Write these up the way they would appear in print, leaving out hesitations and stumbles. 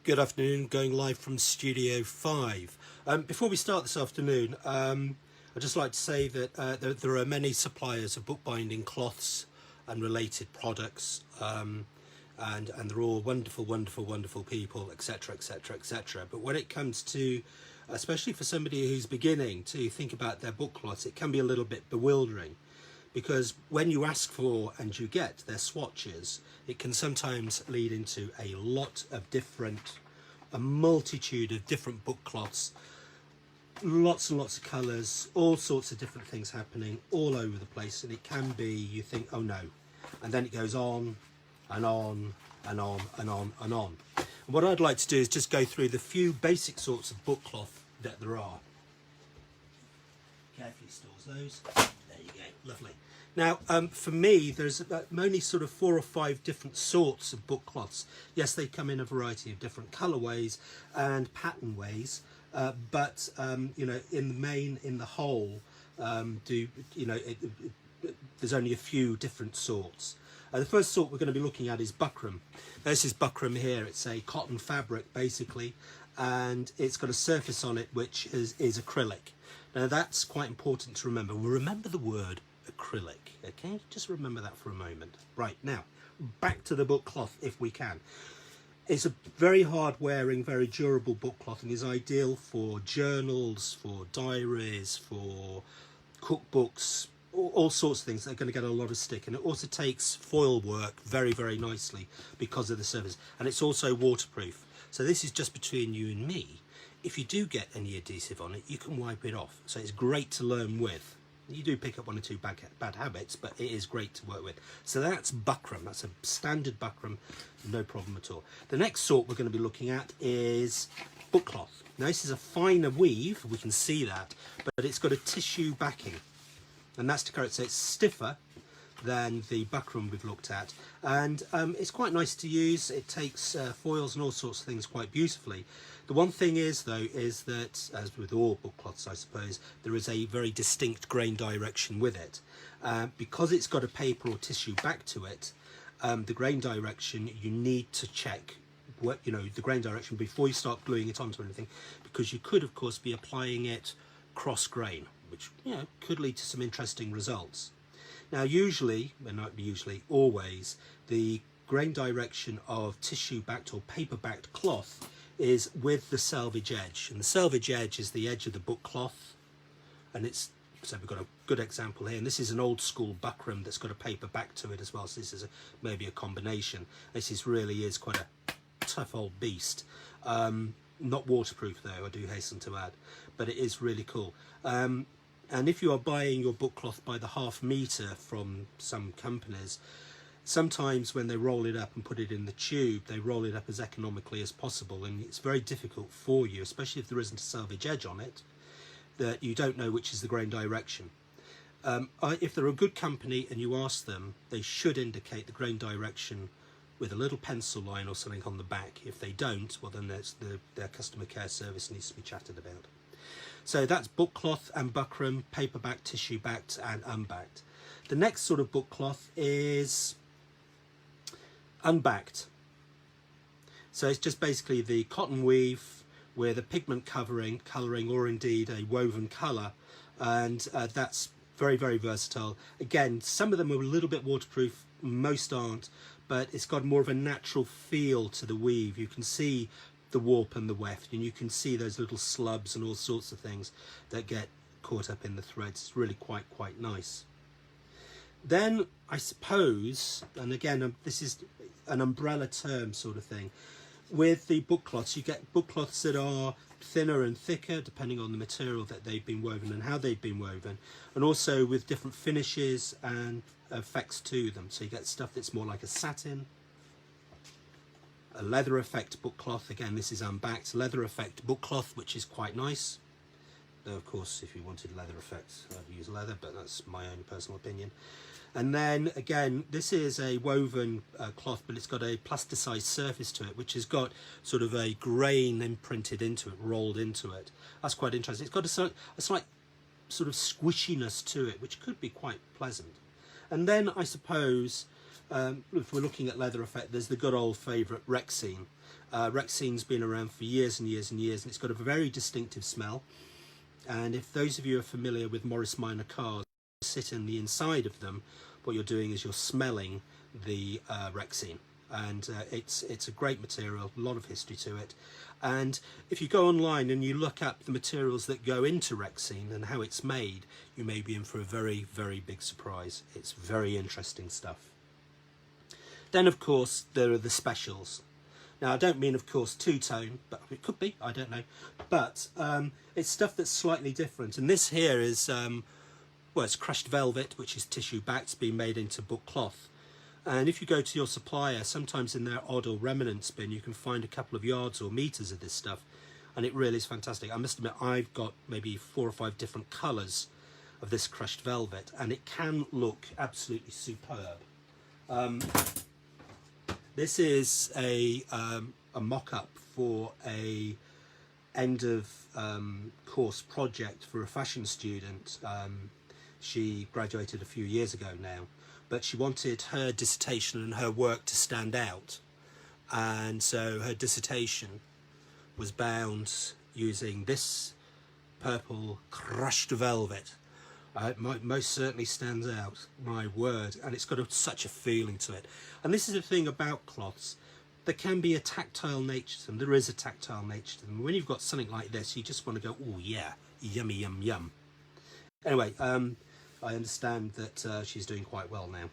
Good afternoon, going live from Studio 5. Before we start this afternoon, I'd just like to say that there are many suppliers of bookbinding cloths and related products, and they're all wonderful, wonderful, wonderful people, etc., etc., etc. But when it comes to, especially for somebody who's beginning to think about their book cloths, it can be a little bit bewildering. Because when you ask for and you get their swatches, it can sometimes lead into a multitude of different book cloths, lots and lots of colours, all sorts of different things happening all over the place, and it can be, you think, oh no, and then it goes on and on and on and on and on. And what I'd like to do is just go through the few basic sorts of book cloth that there are. Carefully stores those. There you go, lovely. Now, for me, there's only sort of 4 or 5 different sorts of book cloths. Yes, they come in a variety of different colourways and pattern ways, but you know, in the main, in the whole, there's only a few different sorts. The first sort we're going to be looking at is buckram. This is buckram here. It's a cotton fabric basically, and it's got a surface on it which is acrylic. Now that's quite important to remember. We'll remember the word acrylic, okay? Just remember that for a moment. Right, now back to the book cloth if we can. It's a very hard wearing, very durable book cloth, and is ideal for journals, for diaries, for cookbooks, all sorts of things that are going to get a lot of stick. And it also takes foil work very, very nicely because of the surface, and it's also waterproof. So this is just between you and me. If you do get any adhesive on it, you can wipe it off. So it's great to learn with. You do pick up 1 or 2 bad habits, but it is great to work with. So that's buckram. That's a standard buckram, no problem at all. The next sort we're going to be looking at is book cloth. Now this is a finer weave, we can see that, but it's got a tissue backing, and that's to correct. So it's stiffer than the buckram we've looked at, and it's quite nice to use. It takes foils and all sorts of things quite beautifully. The one thing is, though, is that, as with all book cloths, I suppose, there is a very distinct grain direction with it. Because it's got a paper or tissue back to it, the grain direction, you need to check the grain direction before you start gluing it onto anything, because you could, of course, be applying it cross grain, which could lead to some interesting results. Now, usually, and not usually, always, the grain direction of tissue-backed or paper-backed cloth is with the selvage edge, and the selvage edge is the edge of the book cloth, and it's, so we've got a good example here, and this is an old school buckram that's got a paper back to it as well, so this is maybe a combination. This really is quite a tough old beast. Not waterproof though, I do hasten to add, but it is really cool. And if you are buying your book cloth by the half metre from some companies, sometimes when they roll it up and put it in the tube, they roll it up as economically as possible, and it's very difficult for you, especially if there isn't a selvage edge on it, that you don't know which is the grain direction. If they're a good company and you ask them, they should indicate the grain direction with a little pencil line or something on the back. If they don't, well then their customer care service needs to be chatted about. So that's book cloth and buckram, paperback, tissue backed and unbacked. The next sort of book cloth is unbacked. So it's just basically the cotton weave with a pigment colouring or indeed a woven colour, and that's very, very versatile. Again, some of them are a little bit waterproof, most aren't, but it's got more of a natural feel to the weave. You can see the warp and the weft, and you can see those little slubs and all sorts of things that get caught up in the threads. It's really quite nice. Then I suppose, and again this is an umbrella term sort of thing, with the book cloths you get book cloths that are thinner and thicker depending on the material that they've been woven and how they've been woven, and also with different finishes and effects to them. So you get stuff that's more like a satin, a leather effect book cloth. Again, this is unbacked leather effect book cloth, which is quite nice. Though of course if you wanted leather effects I'd use leather, but that's my own personal opinion. And then again, this is a woven cloth, but it's got a plasticized surface to it, which has got sort of a grain imprinted into it, rolled into it. That's quite interesting. It's got a slight sort of squishiness to it, which could be quite pleasant. And then I suppose if we're looking at leather effect, there's the good old favourite Rexine. Rexine's been around for years and years and years, and it's got a very distinctive smell. And if those of you are familiar with Morris Minor cars, sit in the inside of them, what you're doing is you're smelling the Rexine. And it's a great material, a lot of history to it. And if you go online and you look up the materials that go into Rexine and how it's made, you may be in for a very, very big surprise. It's very interesting stuff. Then, of course, there are the specials. Now, I don't mean, of course, two-tone, but it could be, I don't know. But it's stuff that's slightly different. And this here is, well, it's crushed velvet, which is tissue-backed, being made into book cloth. And if you go to your supplier, sometimes in their odd or remnants bin, you can find a couple of yards or meters of this stuff. And it really is fantastic. I must admit, I've got maybe 4 or 5 different colours of this crushed velvet, and it can look absolutely superb. This is a mock-up for a end of course project for a fashion student. She graduated a few years ago now, but she wanted her dissertation and her work to stand out, and so her dissertation was bound using this purple crushed velvet. It most certainly stands out, my word, and it's got such a feeling to it. And this is the thing about cloths, there can be a tactile nature to them. There is a tactile nature to them. When you've got something like this, you just want to go, oh yeah, yummy, yum, yum. Anyway, I understand that she's doing quite well now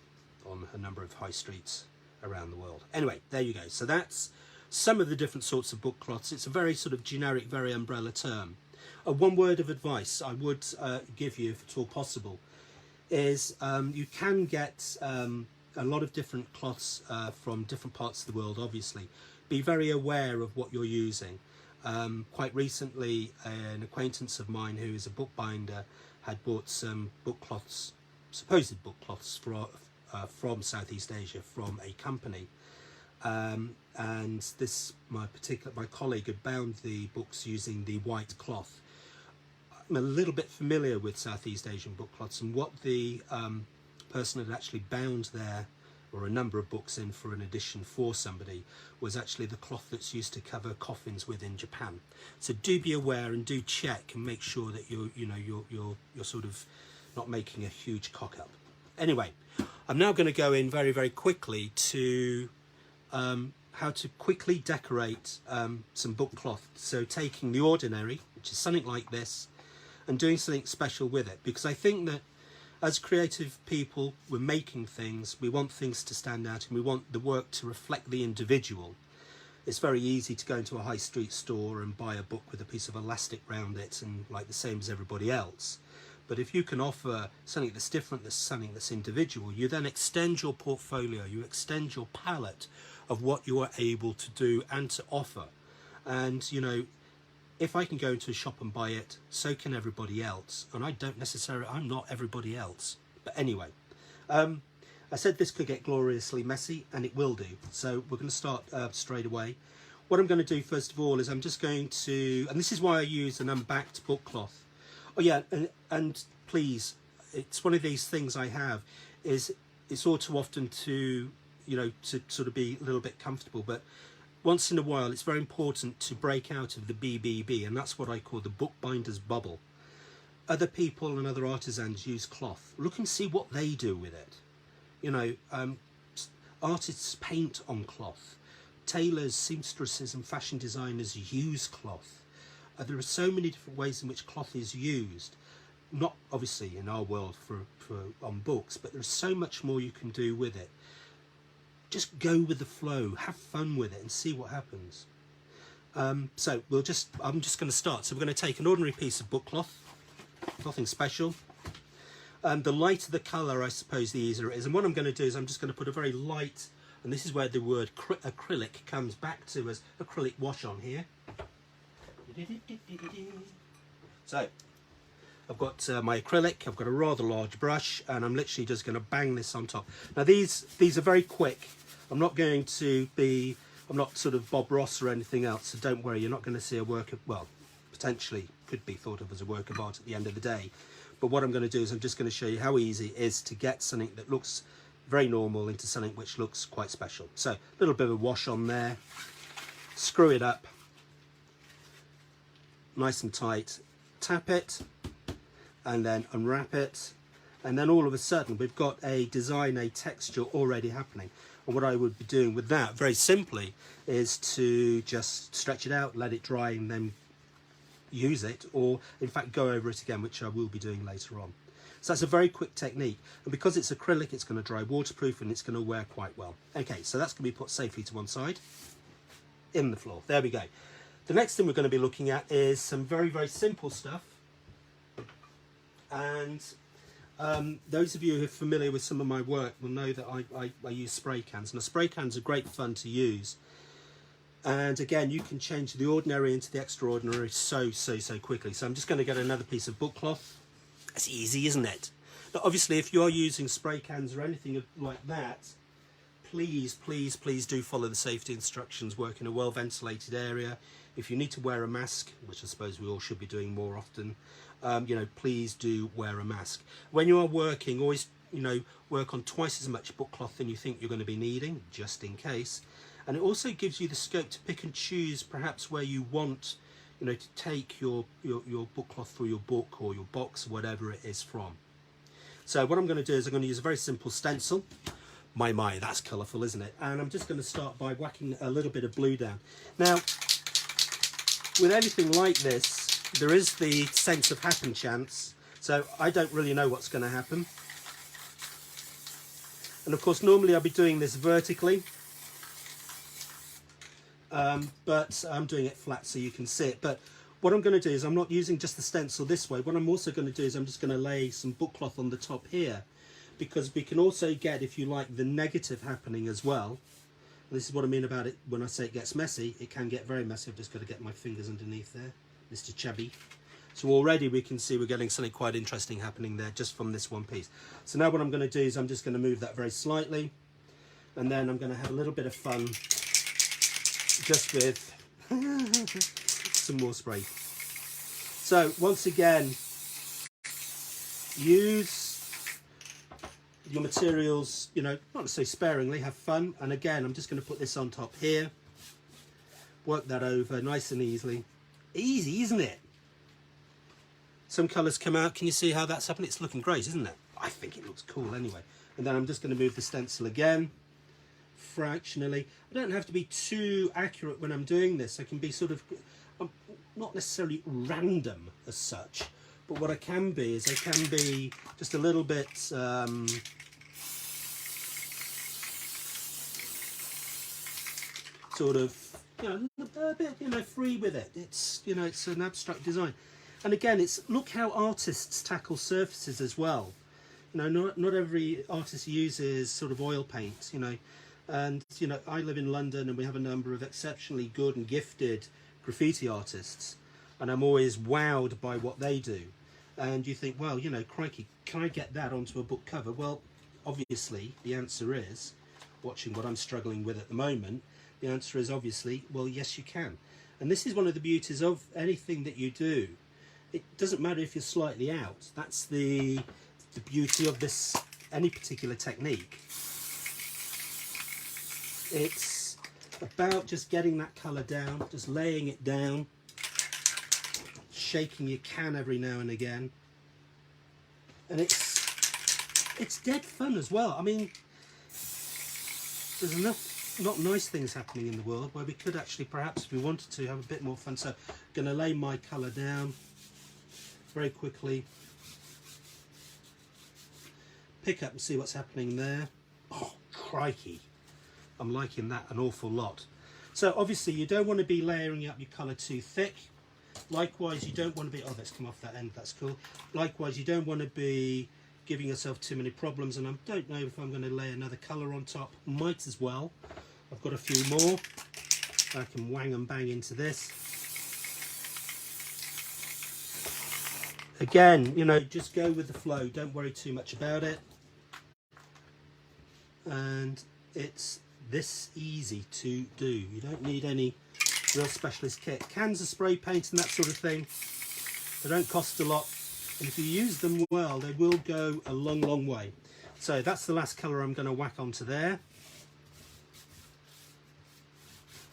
on a number of high streets around the world. Anyway, there you go. So that's some of the different sorts of book cloths. It's a very sort of generic, very umbrella term. One word of advice I would give you, if at all possible, is you can get a lot of different cloths from different parts of the world, obviously. Be very aware of what you're using. Quite recently, an acquaintance of mine who is a bookbinder had bought some book cloths, supposed book cloths from Southeast Asia, from a company. And this, my colleague had bound the books using the white cloth. I'm a little bit familiar with Southeast Asian book cloths, and what the person had actually bound there, or a number of books in for an edition for somebody, was actually the cloth that's used to cover coffins with in Japan. So do be aware and do check and make sure that you're sort of not making a huge cock up. Anyway, I'm now going to go in very, very quickly to how to quickly decorate some book cloth. So taking the ordinary, which is something like this, and doing something special with it, because I think that as creative people, we're making things, we want things to stand out, and we want the work to reflect the individual. It's very easy to go into a high street store and buy a book with a piece of elastic round it and like the same as everybody else. But if you can offer something that's different, that's something that's individual, you then extend your portfolio, you extend your palette of what you are able to do and to offer. And, you know, if I can go into a shop and buy it, so can everybody else. And I'm not everybody else. But anyway, I said this could get gloriously messy, and it will do. So we're going to start straight away. What I'm going to do first of all is I'm just going to, and this is why I use an unbacked book cloth. Oh yeah, and please, it's one of these things I have, is it's all too often to, you know, to sort of be a little bit comfortable, but once in a while it's very important to break out of the BBB, and that's what I call the bookbinder's bubble. Other people and other artisans use cloth. Look and see what they do with it. You know, artists paint on cloth. Tailors, seamstresses and fashion designers use cloth. There are so many different ways in which cloth is used. Not obviously in our world for on books, but there's so much more you can do with it. Just go with the flow, have fun with it and see what happens. So I'm just going to start. So we're going to take an ordinary piece of book cloth, nothing special. The lighter the colour, I suppose, the easier it is. And what I'm going to do is I'm just going to put a very light, and this is where the word acrylic comes back to as acrylic wash on here. So I've got my acrylic, I've got a rather large brush, and I'm literally just going to bang this on top. Now these are very quick. I'm not sort of Bob Ross or anything else, so don't worry, you're not going to see a work of, well, potentially could be thought of as a work of art at the end of the day. But what I'm going to do is I'm just going to show you how easy it is to get something that looks very normal into something which looks quite special. So a little bit of wash on there, screw it up nice and tight, tap it, and then unwrap it, and then all of a sudden we've got a design, a texture already happening. And what I would be doing with that very simply is to just stretch it out, let it dry, and then use it, or in fact go over it again, which I will be doing later on. So that's a very quick technique, and because it's acrylic, it's going to dry waterproof and it's going to wear quite well. Okay, so that's going to be put safely to one side in the floor. There we go. The next thing we're going to be looking at is some very, very simple stuff. And those of you who are familiar with some of my work will know that I use spray cans. Now, spray cans are great fun to use. And again, you can change the ordinary into the extraordinary so quickly. So I'm just going to get another piece of book cloth. It's easy, isn't it? Now, obviously, if you are using spray cans or anything like that, please do follow the safety instructions. Work in a well ventilated area. If you need to wear a mask, which I suppose we all should be doing more often, you know, please do wear a mask. When you are working, always, you know, work on twice as much book cloth than you think you're going to be needing, just in case. And it also gives you the scope to pick and choose perhaps where you want, you know, to take your book cloth for your book or your box, whatever it is from. So what I'm going to do is I'm going to use a very simple stencil. My, that's colourful, isn't it? And I'm just going to start by whacking a little bit of blue down. Now, with anything like this, there is the sense of happen chance. So I don't really know what's going to happen. And of course, normally I'll be doing this vertically. But I'm doing it flat so you can see it. But what I'm going to do is I'm not using just the stencil this way. What I'm also going to do is I'm just going to lay some book cloth on the top here, because we can also get, if you like, the negative happening as well. And this is what I mean about it when I say it gets messy. It can get very messy. I've just got to get my fingers underneath there, Mr. Chubby. So already we can see we're getting something quite interesting happening there just from this one piece. So now what I'm going to do is I'm just going to move that very slightly, and then I'm going to have a little bit of fun just with some more spray. So once again, use your materials, you know, not necessarily sparingly, have fun. And again, I'm just going to put this on top here, work that over nice and easily. Easy, isn't it? Some colours come out. Can you see how that's happening? It's looking great, isn't it? I think it looks cool anyway. And then I'm just going to move the stencil again, fractionally. I don't have to be too accurate when I'm doing this. I can be sort of, not necessarily random as such, but what I can be is I can be just a little bit sort of, you know, a bit, you know, free with it. It's, you know, it's an abstract design. And again, it's, look how artists tackle surfaces as well. You know, not every artist uses sort of oil paint, you know. And, you know, I live in London and we have a number of exceptionally good and gifted graffiti artists. And I'm always wowed by what they do. And you think, well, you know, crikey, can I get that onto a book cover? Well, obviously, the answer is, watching what I'm struggling with at the moment, the answer is obviously, well, yes, you can. And this is one of the beauties of anything that you do. It doesn't matter if you're slightly out. That's the beauty of this, any particular technique. It's about just getting that colour down, just laying it down, shaking your can every now and again. And it's dead fun as well. I mean, there's enough not nice things happening in the world where we could actually, perhaps if we wanted to, have a bit more fun. So I'm going to lay my colour down very quickly, pick up and see what's happening there. Oh, crikey. I'm liking that an awful lot. So obviously you don't want to be layering up your colour too thick. Likewise, you don't want to be, oh, let's come off that end, that's cool. Likewise, you don't want to be giving yourself too many problems, and I don't know if I'm going to lay another colour on top. Might as well. I've got a few more. I can wang and bang into this. Again, you know, just go with the flow. Don't worry too much about it. And it's this easy to do. You don't need any real specialist kit. Cans of spray paint and that sort of thing, they don't cost a lot, and if you use them well, they will go a long way. So that's the last colour I'm going to whack onto there.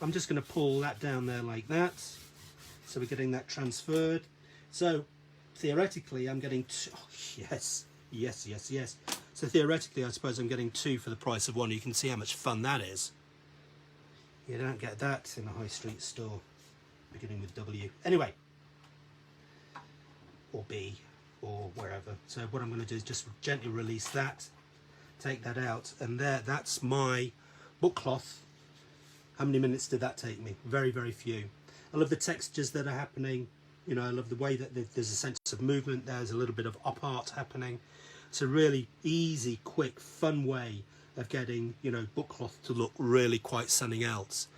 I'm just going to pull that down there like that. So we're getting that transferred. So theoretically I'm getting two. Oh, yes. So theoretically I suppose I'm getting 2 for the price of 1. You can see how much fun that is. You don't get that in a high street store beginning with W. Anyway. Or B. Or wherever. So what I'm going to do is just gently release that. Take that out. And there, that's my book cloth. How many minutes did that take me? Very, very few. I love the textures that are happening. You know, I love the way that there's a sense of movement. There's a little bit of op art happening. It's a really easy, quick, fun way of getting, you know, book cloth to look really quite something else.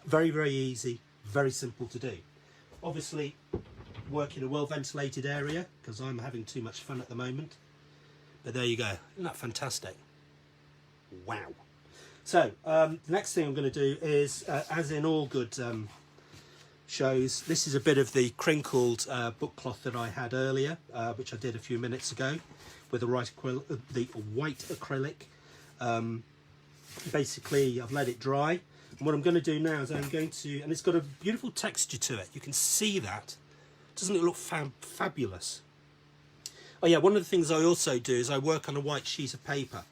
Very, very easy, very simple to do. Obviously, work in a well-ventilated area because I'm having too much fun at the moment. But there you go. Isn't that fantastic? Wow. So, the next thing I'm going to do is, as in all good shows, this is a bit of the crinkled book cloth that I had earlier, which I did a few minutes ago with the white acrylic. Basically, I've let it dry. And what I'm going to do now is I'm going to, and it's got a beautiful texture to it. You can see that. Doesn't it look fabulous? Oh yeah, one of the things I also do is I work on a white sheet of paper.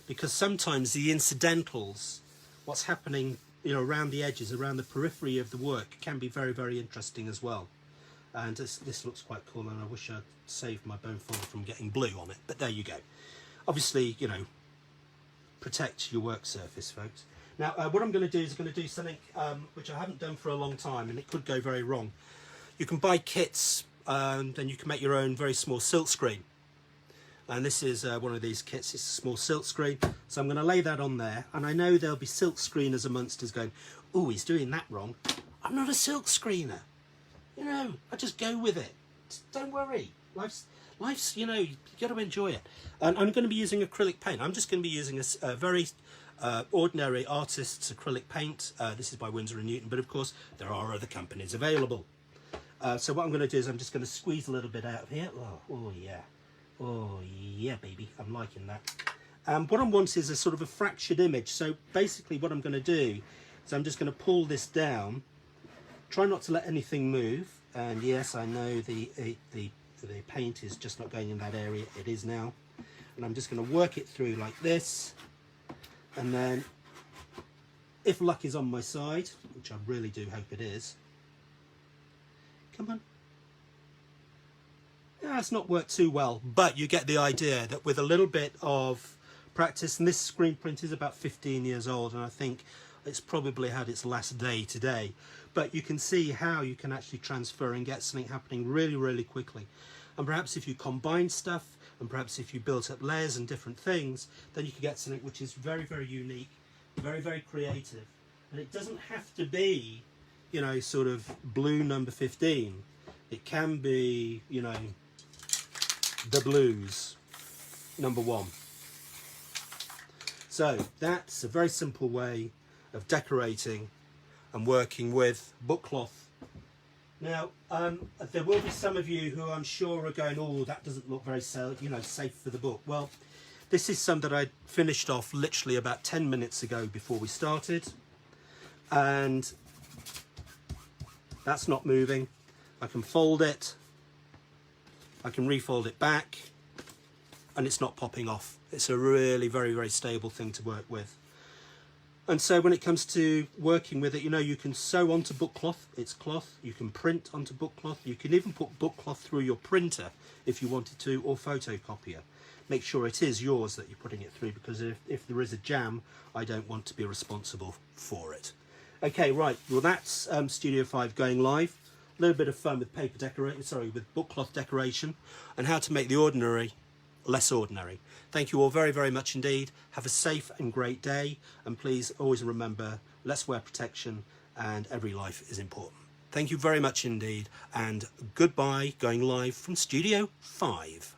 Because sometimes the incidentals, what's happening, you know, around the edges, around the periphery of the work, can be very, very interesting as well. And this looks quite cool, and I wish I'd saved my bone folder from getting blue on it. But there you go. Obviously, you know, protect your work surface, folks. Now, what I'm going to do is I'm going to do something which I haven't done for a long time, and it could go very wrong. You can buy kits, and you can make your own very small silk screen. And this is one of these kits. It's a small silk screen. So I'm going to lay that on there. And I know there'll be silk screeners amongst us going, oh, he's doing that wrong. I'm not a silk screener. You know, I just go with it. Don't worry. Life's, you know, you got to enjoy it. And I'm going to be using acrylic paint. I'm just going to be using a very ordinary artist's acrylic paint. This is by Winsor & Newton. But of course, there are other companies available. So what I'm going to do is I'm just going to squeeze a little bit out of here. Oh yeah. Oh yeah, baby, I'm liking that. What I want is a sort of a fractured image. So basically what I'm going to do is I'm just going to pull this down, try not to let anything move. And yes, I know the paint is just not going in that area. It is now. And I'm just going to work it through like this. And then if luck is on my side, which I really do hope it is. Come on. Yeah, it's not worked too well, but you get the idea that with a little bit of practice, and this screen print is about 15 years old, and I think it's probably had its last day today, but you can see how you can actually transfer and get something happening really, really quickly. And perhaps if you combine stuff, and perhaps if you built up layers and different things, then you can get something which is very, very unique, very, very creative. And it doesn't have to be, you know, sort of blue number 15. It can be, you know, the blues number 1. So that's a very simple way of decorating and working with book cloth. Now there will be some of you who I'm sure are going, oh, that doesn't look very safe for the book. Well, this is some that I finished off literally about 10 minutes ago before we started, and that's not moving. I can fold it, I can refold it back, and it's not popping off. It's a really very, very stable thing to work with. And so when it comes to working with it, you know, you can sew onto book cloth, it's cloth. You can print onto book cloth. You can even put book cloth through your printer if you wanted to, or photocopier. Make sure it is yours that you're putting it through, because if there is a jam, I don't want to be responsible for it. Okay, right, well that's Studio 5 going live. A little bit of fun with with book cloth decoration, and how to make the ordinary less ordinary. Thank you all very, very much indeed. Have a safe and great day, and please always remember, let's wear protection, and every life is important. Thank you very much indeed, and goodbye, going live from Studio 5.